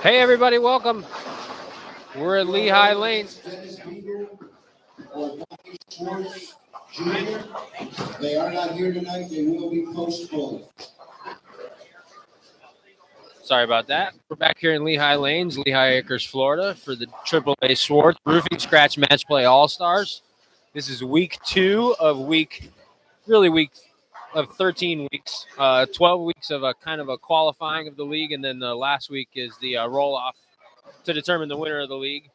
Hey everybody, welcome. We're at Lehigh Lane. Dennis Beagle or Schwartz Jr. They are not here tonight. They will be postponed. Sorry about that. We're back here in Lehigh Lanes, Lehigh Acres, Florida, for the AAA Schwartz Roofing Scratch Match Play All-Stars. This is week 2 of week of 13 weeks, 12 weeks of a kind of a qualifying of the league, and then the last week is the roll-off to determine the winner of the league.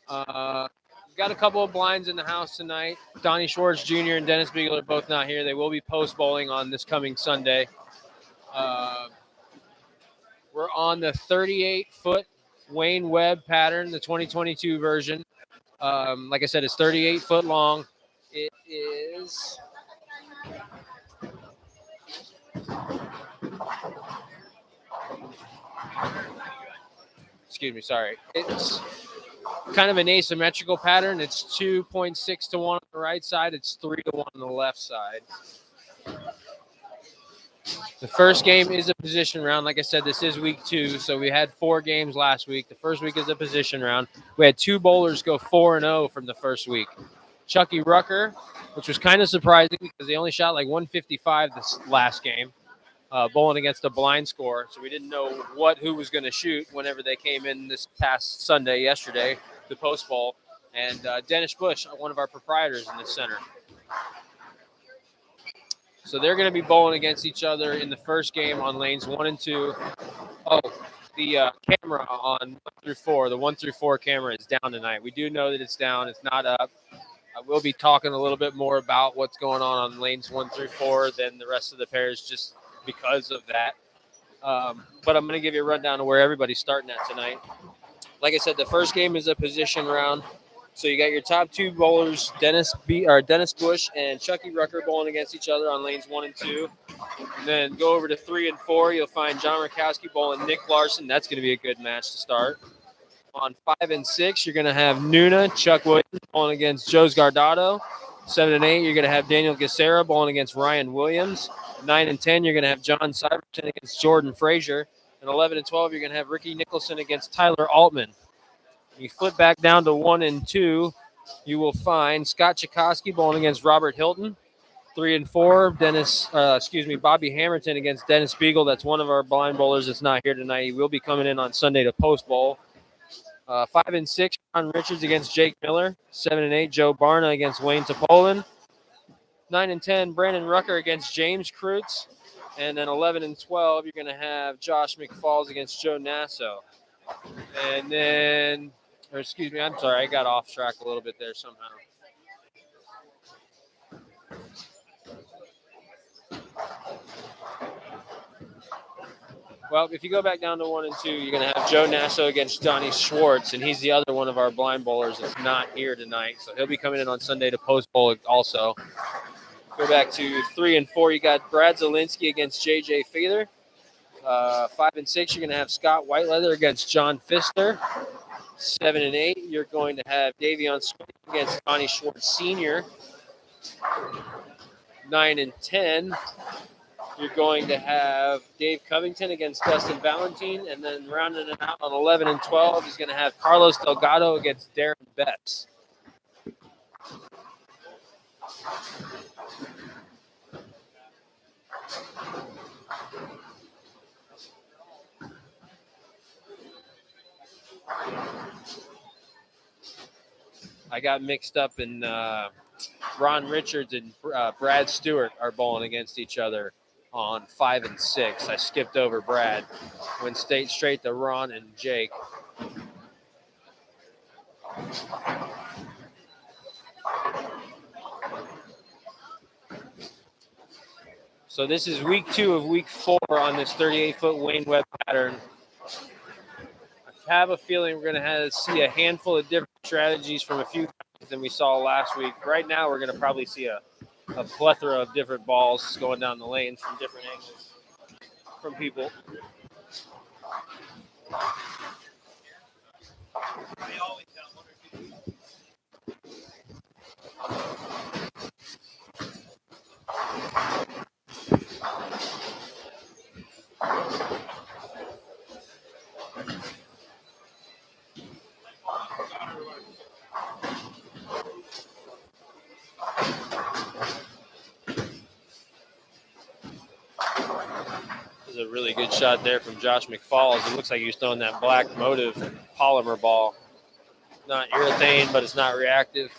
We've got a couple of blinds in the house tonight. Donnie Schwartz Jr. and Dennis Beagle are both not here. They will be post bowling on this coming Sunday. We're on the 38-foot Wayne Webb pattern, the 2022 version. Like I said, it's 38 foot long. It is It's kind of an asymmetrical pattern. It's 2.6 to 1 on the right side. It's 3 to 1 on the left side. The first game is a position round. Like I said, this is week 2, so we had 4 games last week. The first week is a position round. We had 2 bowlers go 4-0 from the first week. Chucky Rucker, which was kind of surprising because they only shot like 155 this last game, bowling against a blind score. So we didn't know who was going to shoot whenever they came in this past Sunday, yesterday, the post bowl. And Dennis Bush, one of our proprietors in this center. So they're going to be bowling against each other in the first game on lanes 1 and 2. Oh, the camera on 1 through 4, the 1 through 4 camera is down tonight. We do know that it's down. It's not up. I will be talking a little bit more about what's going on lanes 1 through 4 than the rest of the pairs just because of that. But I'm going to give you a rundown of where everybody's starting at tonight. Like I said, the first game is a position round. So you got your top 2 bowlers, Dennis Bush and Chucky Rucker, bowling against each other on lanes 1 and 2. And then go over to 3 and 4. You'll find John Rakowski bowling Nick Larson. That's going to be a good match to start. On 5 and 6, you're going to have Nuna, Chuck Williams, bowling against Joe's Gardado. 7 and 8, you're going to have Daniel Gacera bowling against Ryan Williams. 9 and 10, you're going to have John Syverton against Jordan Frazier. And 11 and 12, you're going to have Ricky Nicholson against Tyler Altman. You flip back down to 1 and 2, you will find Scott Chikoski bowling against Robert Hilton. 3 and 4, Bobby Hamilton against Dennis Beagle. That's one of our blind bowlers that's not here tonight. He will be coming in on Sunday to post bowl. 5 and 6, John Richards against Jake Miller. 7 and 8, Joe Barna against Wayne Topolin. 9 and 10, Brandon Rucker against James Kreutz. And then 11 and 12, you're going to have Josh McFalls against Joe Nasso. And then, I got off track a little bit there somehow. Well, if you go back down to 1 and 2, you're going to have Joe Nasso against Donnie Schwartz, and he's the other one of our blind bowlers that's not here tonight. So he'll be coming in on Sunday to post bowl also. Go back to 3 and 4, you got Brad Zielinski against J.J. Feather. 5 and 6, you're going to have Scott Whiteleather against John Pfister. 7 and 8, you're going to have Davion Smith against Donnie Schwartz Sr. 9 and 10, you're going to have Dave Covington against Dustin Valentine. And then rounding it out on 11 and 12, he's going to have Carlos Delgado against Darren Betts. I got mixed up in Ron Richards and Brad Stewart are bowling against each other on 5 and 6. I skipped over Brad. Went straight to Ron and Jake. So this is week 2 of week 4 on this 38-foot Wayne Webb pattern. I have a feeling we're going to see a handful of different strategies from a few guys than we saw last week. Right now, we're going to probably see a plethora of different balls going down the lanes from different angles from people. a really good shot there from Josh McFalls. It looks like he was throwing that black Motive polymer ball. Not urethane, but it's not reactive.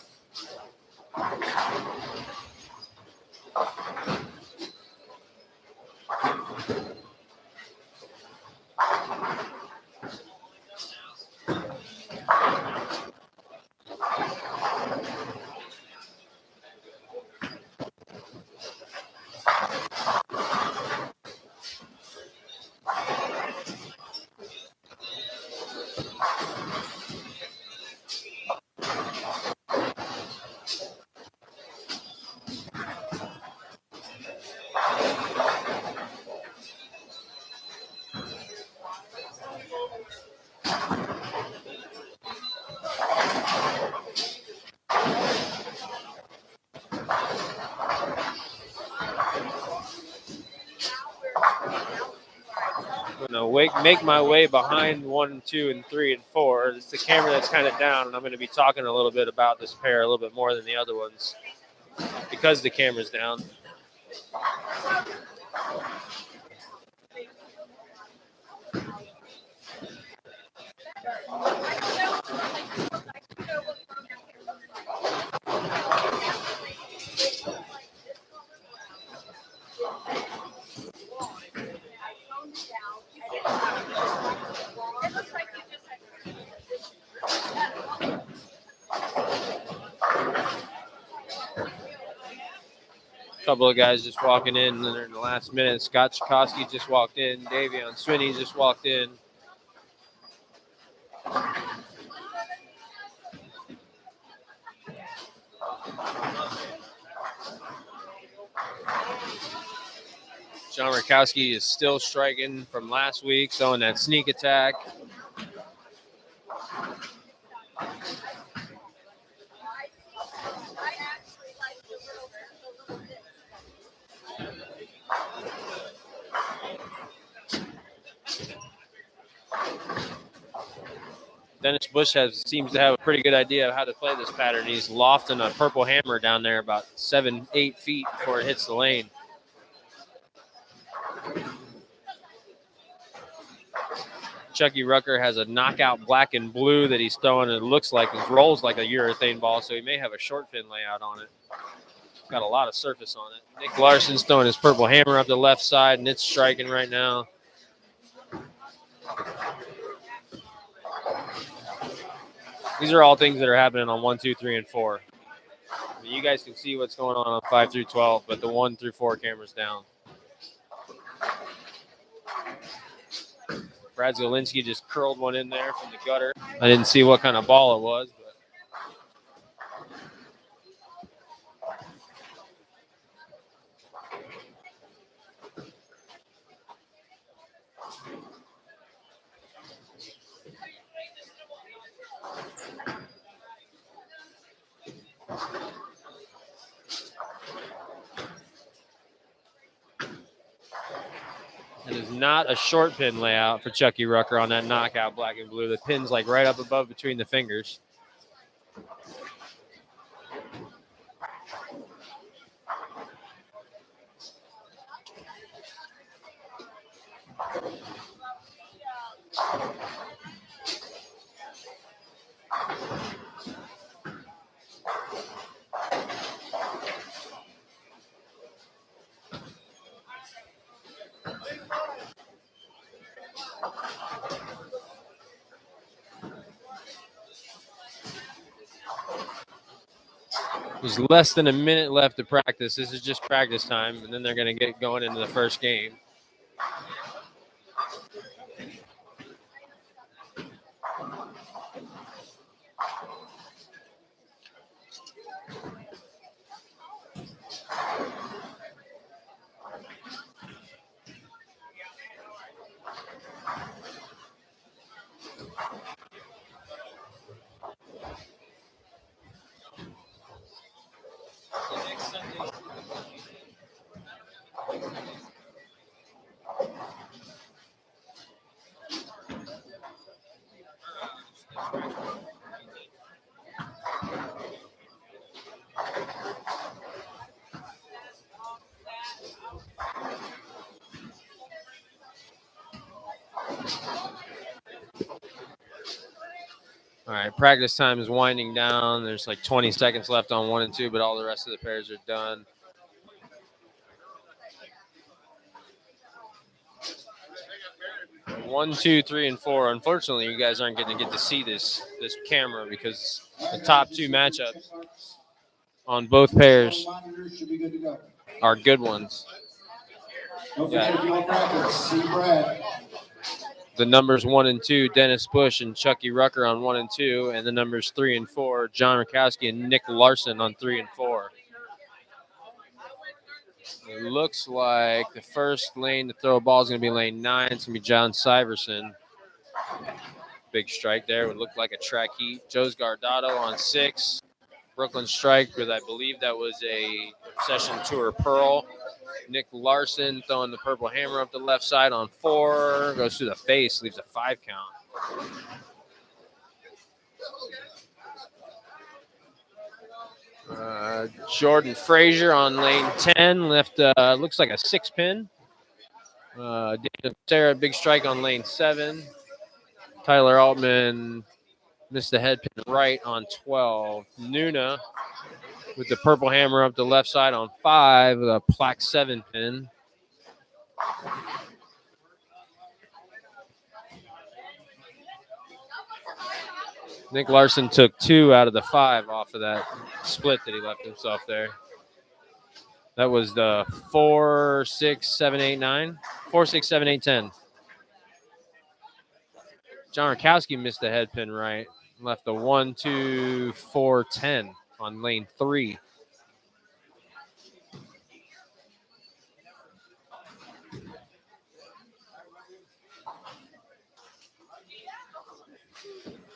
I'm going to make my way behind 1, 2, and 3, and 4. It's the camera that's kind of down, and I'm going to be talking a little bit about this pair a little bit more than the other ones because the camera's down. A couple of guys just walking in the last minute. Scott Chakosky just walked in. Davion Swinney just walked in. John Rakowski is still striking from last week, throwing that sneak attack. Dennis Bush seems to have a pretty good idea of how to play this pattern. He's lofting a purple hammer down there about 7, 8 feet before it hits the lane. Chucky Rucker has a knockout black and blue that he's throwing. It looks like it rolls like a urethane ball, so he may have a short pin layout on it. Got a lot of surface on it. Nick Larson's throwing his purple hammer up the left side, and it's striking right now. These are all things that are happening on 1, 2, 3, and 4. I mean, you guys can see what's going on 5 through 12, but the 1 through 4 camera's down. Brad Zielinski just curled one in there from the gutter. I didn't see what kind of ball it was, but it is not a short pin layout for Chucky Rucker on that knockout black and blue. The pin's like right up above between the fingers. There's less than a minute left to practice. This is just practice time, and then they're going to get going into the first game. All right, practice time is winding down. There's like 20 seconds left on 1 and 2, but all the rest of the pairs are done. One, 2, 3, and 4. Unfortunately, you guys aren't going to get to see this camera because the top 2 matchups on both pairs are good ones. Yeah. The numbers 1 and 2, Dennis Bush and Chucky Rucker on 1 and 2, and the numbers 3 and 4, John Rakowski and Nick Larson on 3 and 4. It looks like the first lane to throw a ball is going to be lane 9. It's going to be John Syverson. Big strike there. Would look like a track heat. Joe's Gardado on 6. Brooklyn strike with, I believe that was a Session Tour Pearl. Nick Larson throwing the purple hammer up the left side on 4. Goes through the face, leaves a 5 count. Jordan Frazier on lane 10. Left, looks like a 6-pin. Daniel Sarah, big strike on lane 7. Tyler Altman missed the head pin right on 12. Nuna with the purple hammer up the left side on 5 with a plaque 7 pin. Nick Larson took 2 out of the 5 off of that split that he left himself there. That was the 4, 6, 7, 8, 9. 4, 6, 7, 8, 10. John Rakowski missed the head pin right. Left the 1, 2, 4, 10 on lane 3.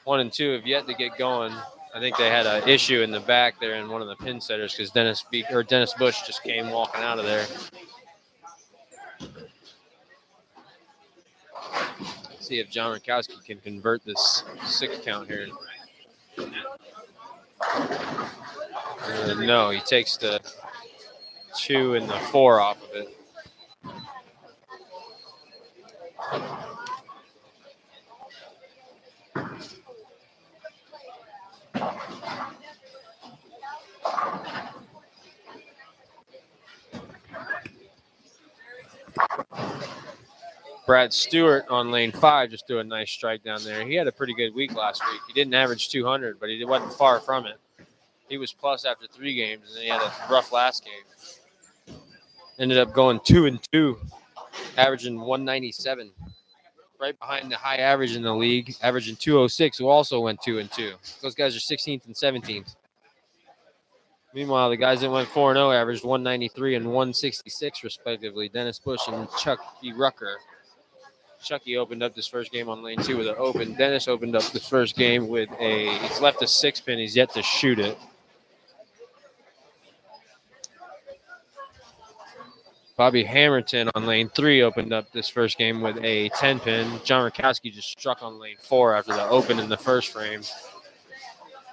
One and 2 have yet to get going. I think they had an issue in the back there in one of the pin setters because Dennis Bush just came walking out of there. Let's see if John Rakowski can convert this 6 count here. No, he takes the 2 and the 4 off of it. Brad Stewart on lane 5 just threw a nice strike down there. He had a pretty good week last week. He didn't average 200, but he wasn't far from it. He was plus after 3 games, and then he had a rough last game. Ended up going 2 and 2, averaging 197, right behind the high average in the league, averaging 206, who also went 2 and 2. Those guys are 16th and 17th. Meanwhile, the guys that went 4-0 averaged 193 and 166 respectively. Dennis Bush and Chucky Rucker. Chucky opened up this first game on lane 2 with an open. Dennis opened up the first game with he's left a 6-pin. He's yet to shoot it. Bobby Hamilton on lane 3 opened up this first game with a 10-pin. John Rakowski just struck on lane 4 after the open in the first frame.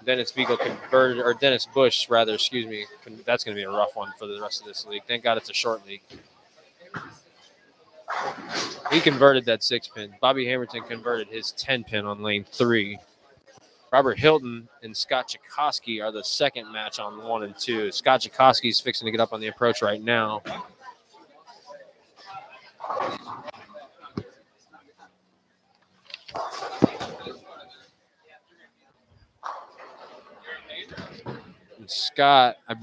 Dennis Bush, excuse me. That's going to be a rough one for the rest of this league. Thank God it's a short league. He converted that 6-pin. Bobby Hamilton converted his 10-pin on lane 3. Robert Hilton and Scott Chakosky are the second match on 1 and 2. Scott Chakosky is fixing to get up on the approach right now. And Scott, I believe.